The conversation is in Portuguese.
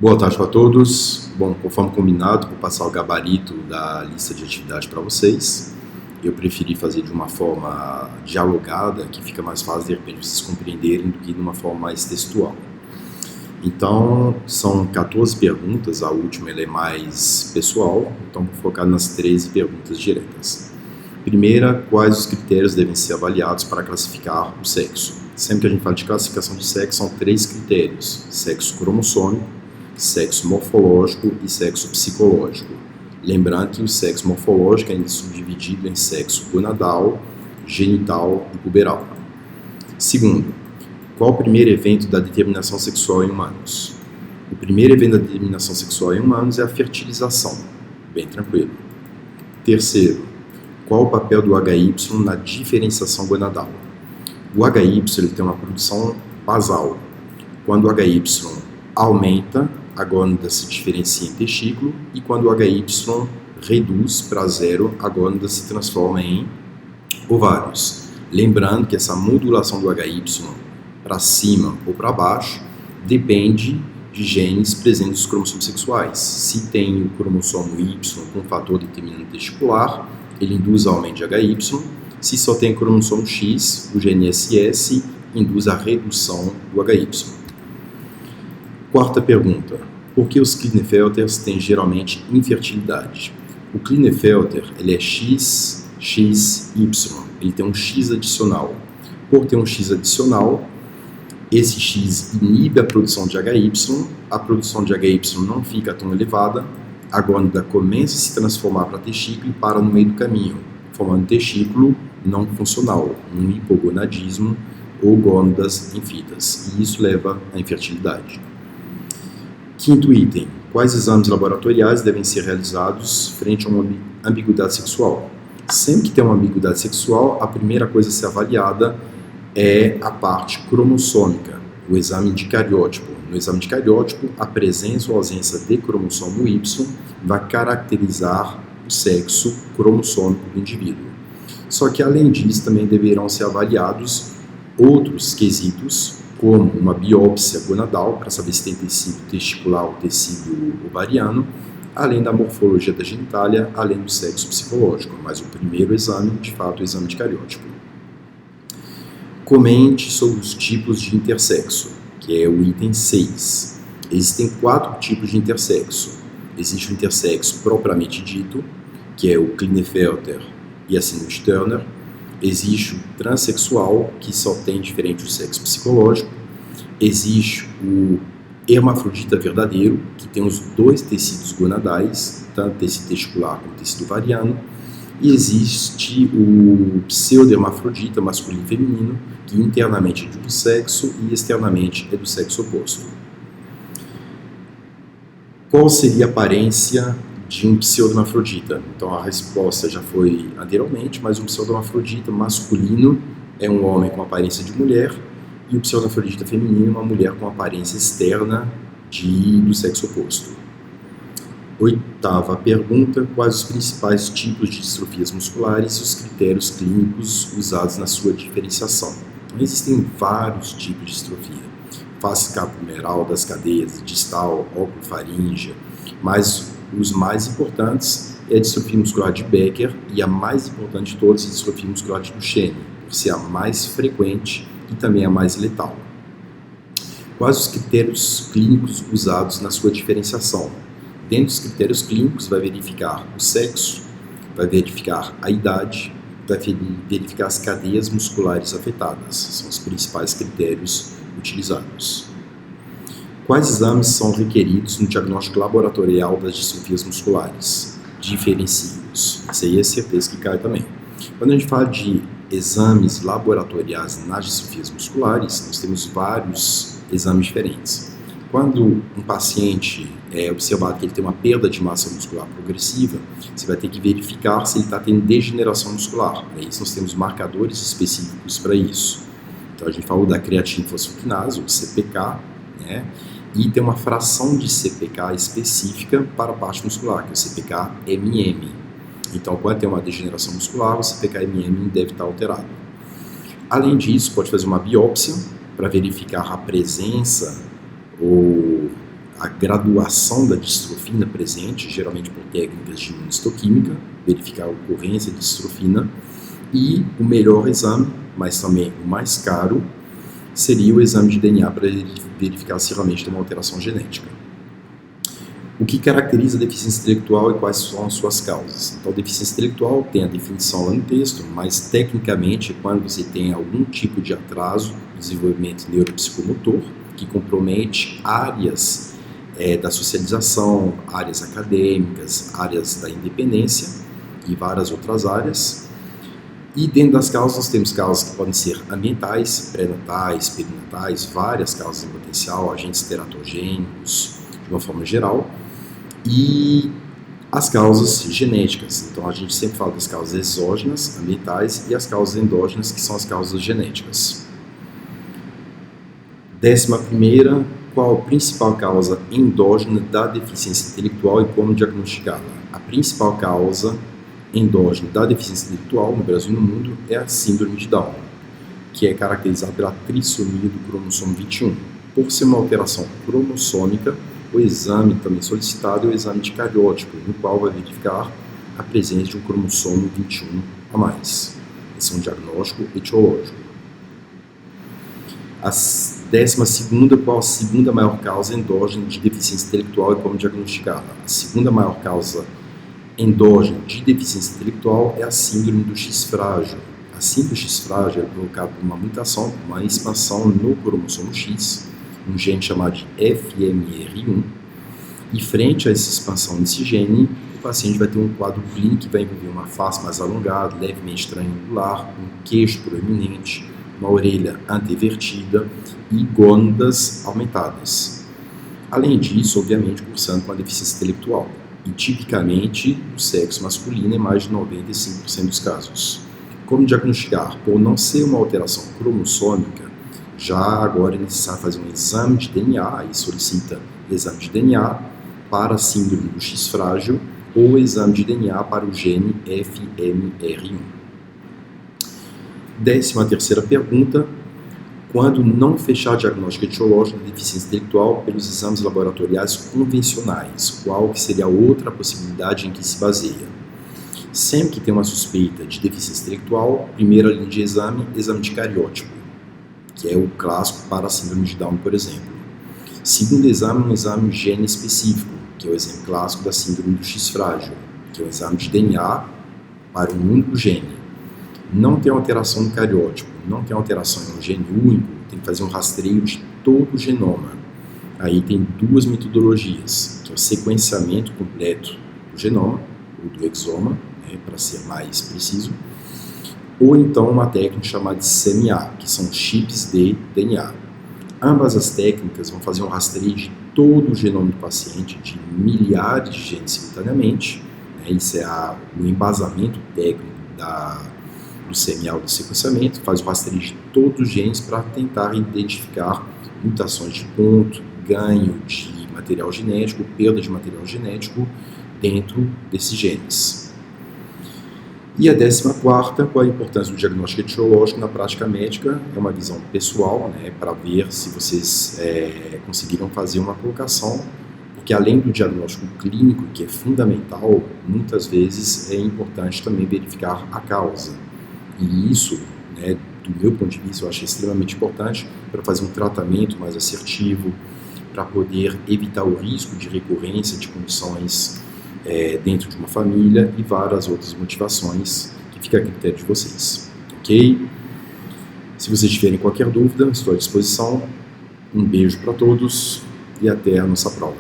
Boa tarde para todos. Bom, conforme combinado, vou passar o gabarito da lista de atividades para vocês. Eu preferi fazer de uma forma dialogada, que fica mais fácil de repente vocês compreenderem do que de uma forma mais textual. Então, são 14 perguntas, a última ela é mais pessoal, então vou focar nas 13 perguntas diretas. Primeira, quais os critérios devem ser avaliados para classificar o sexo? Sempre que a gente fala de classificação de sexo, são 3 critérios: sexo cromossômico, sexo morfológico e sexo psicológico. Lembrando que o sexo morfológico é subdividido em sexo gonadal, genital e puberal. Segundo, qual o primeiro evento da determinação sexual em humanos? O primeiro evento da determinação sexual em humanos é a fertilização. Bem tranquilo. Terceiro, qual o papel do HY na diferenciação gonadal? O HY ele tem uma produção basal. Quando o HY aumenta, a gônada se diferencia em testículo, e quando o HY reduz para zero, a gônada se transforma em ovários. Lembrando que essa modulação do HY para cima ou para baixo depende de genes presentes nos cromossomos sexuais. Se tem o cromossomo Y com um fator determinante testicular, ele induz aumento de HY. Se só tem cromossomo X, o gene SS induz a redução do HY. Quarta pergunta: por que os Klinefelters têm geralmente infertilidade? O Klinefelter ele é XXY, ele tem um X adicional. Por ter um X adicional, esse X inibe a produção de HY, a produção de HY não fica tão elevada, a gônada começa a se transformar para testículo e para no meio do caminho, formando testículo não funcional, um hipogonadismo ou gônadas infitas, e isso leva à infertilidade. Quinto item: quais exames laboratoriais devem ser realizados frente a uma ambiguidade sexual? Sempre que tem uma ambiguidade sexual, a primeira coisa a ser avaliada é a parte cromossômica, o exame de cariótipo. No exame de cariótipo, a presença ou ausência de cromossomo Y vai caracterizar o sexo cromossômico do indivíduo. Só que, além disso, também deverão ser avaliados outros quesitos, como uma biópsia gonadal, para saber se tem tecido testicular ou tecido ovariano, além da morfologia da genitália, além do sexo psicológico. Mas o primeiro exame, de fato, é o exame de cariótipo. Comente sobre os tipos de intersexo, que é o item 6. Existem 4 tipos de intersexo. Existe o intersexo propriamente dito, que é o Klinefelter e a síndrome de Turner. Existe o transexual, que só tem diferente o sexo psicológico. Existe o hermafrodita verdadeiro, que tem os 2 tecidos gonadais, tanto tecido testicular como tecido ovariano. E existe o pseudo-hermafrodita masculino e feminino, que internamente é de um sexo e externamente é do sexo oposto. Qual seria a aparência de um pseudo-hermafrodita? Então a resposta já foi anteriormente, mas um pseudo-hermafrodita masculino é um homem com aparência de mulher, e o pseudo-hermafrodita feminino é uma mulher com aparência externa do sexo oposto. Oitava pergunta: quais os principais tipos de distrofias musculares e os critérios clínicos usados na sua diferenciação? Existem vários tipos de distrofia: face capumeral das cadeias, distal, óculo-faríngea, mas os mais importantes é a distrofia muscular de Becker, e a mais importante de todas é a distrofia muscular de Duchenne, por ser a mais frequente e também a mais letal. Quais os critérios clínicos usados na sua diferenciação? Dentro dos critérios clínicos, vai verificar o sexo, vai verificar a idade, vai verificar as cadeias musculares afetadas. São os principais critérios utilizados. Quais exames são requeridos no diagnóstico laboratorial das distrofias musculares? Diferencie-os. Isso aí é certeza que cai também. Quando a gente fala de exames laboratoriais nas distrofias musculares, nós temos vários exames diferentes. Quando um paciente é observado que ele tem uma perda de massa muscular progressiva, você vai ter que verificar se ele está tendo degeneração muscular. Para isso, nós temos marcadores específicos para isso. Então, a gente falou da creatina fosfoquinase, ou CPK, né? E tem uma fração de CPK específica para a parte muscular, que é o CPK-MM. Então, quando tem uma degeneração muscular, o CPK-MM deve estar alterado. Além disso, pode fazer uma biópsia para verificar a presença ou a graduação da distrofina presente, geralmente por técnicas de imunistoquímica, verificar a ocorrência de distrofina, e o melhor exame, mas também o mais caro, seria o exame de DNA para verificar se realmente tem uma alteração genética. O que caracteriza a deficiência intelectual e quais são as suas causas? Então, a deficiência intelectual tem a definição lá no texto, mas tecnicamente é quando você tem algum tipo de atraso no desenvolvimento neuropsicomotor, que compromete áreas da socialização, áreas acadêmicas, áreas da independência e várias outras áreas. E dentro das causas, nós temos causas que podem ser ambientais, pré-natais, perinatais, várias causas em potencial, agentes teratogênicos, de uma forma geral, e as causas genéticas. Então, a gente sempre fala das causas exógenas, ambientais, e as causas endógenas, que são as causas genéticas. 11ª, qual a principal causa endógena da deficiência intelectual e como diagnosticá-la? A principal causa endógena da deficiência intelectual no Brasil e no mundo é a síndrome de Down, que é caracterizada pela trissomia do cromossomo 21. Por ser uma alteração cromossômica, o exame também solicitado é o exame de cariótipo, no qual vai verificar a presença de um cromossomo 21 a mais. Esse é um diagnóstico etiológico. A 12ª, qual a segunda maior causa endógena de deficiência intelectual e como diagnosticá-la? A segunda maior causa endógena de deficiência intelectual é a síndrome do X frágil. A síndrome do X frágil é provocada por uma mutação, uma expansão no cromossomo X, um gene chamado de FMR1, e frente a essa expansão desse gene, o paciente vai ter um quadro clínico que vai envolver uma face mais alongada, levemente triangular, um queixo proeminente, uma orelha antevertida e gônadas aumentadas. Além disso, obviamente, cursando com a deficiência intelectual. E tipicamente o sexo masculino em mais de 95% dos casos. Como diagnosticar? Por não ser uma alteração cromossômica, já agora é necessário fazer um exame de DNA, e solicita exame de DNA para a síndrome do X frágil ou exame de DNA para o gene FMR1. 13ª pergunta, quando não fechar diagnóstico etiológico da deficiência intelectual pelos exames laboratoriais convencionais, qual que seria a outra possibilidade em que se baseia? Sempre que tem uma suspeita de deficiência intelectual, primeira linha de exame, exame de cariótipo, que é o clássico para a síndrome de Down, por exemplo. Segundo exame, um exame gene específico, que é o exemplo clássico da síndrome do X frágil, que é o exame de DNA para um único gene. Não tem alteração no cariótipo, não tem alteração em um gene único, tem que fazer um rastreio de todo o genoma. Aí tem duas metodologias, que é o sequenciamento completo do genoma, ou do exoma, para ser mais preciso, ou então uma técnica chamada de CMA, que são chips de DNA. Ambas as técnicas vão fazer um rastreio de todo o genoma do paciente, de milhares de genes simultaneamente. Isso é o embasamento técnico do CMA, do sequenciamento, faz o rastreio de todos os genes para tentar identificar mutações de ponto, ganho de material genético, perda de material genético dentro desses genes. E a 14ª, qual a importância do diagnóstico etiológico na prática médica? É uma visão pessoal, para ver se vocês conseguiram fazer uma colocação, porque além do diagnóstico clínico, que é fundamental, muitas vezes é importante também verificar a causa. E isso, do meu ponto de vista, eu acho extremamente importante para fazer um tratamento mais assertivo, para poder evitar o risco de recorrência de condições dentro de uma família e várias outras motivações que fica a critério de vocês, ok? Se vocês tiverem qualquer dúvida, estou à disposição. Um beijo para todos e até a nossa prova.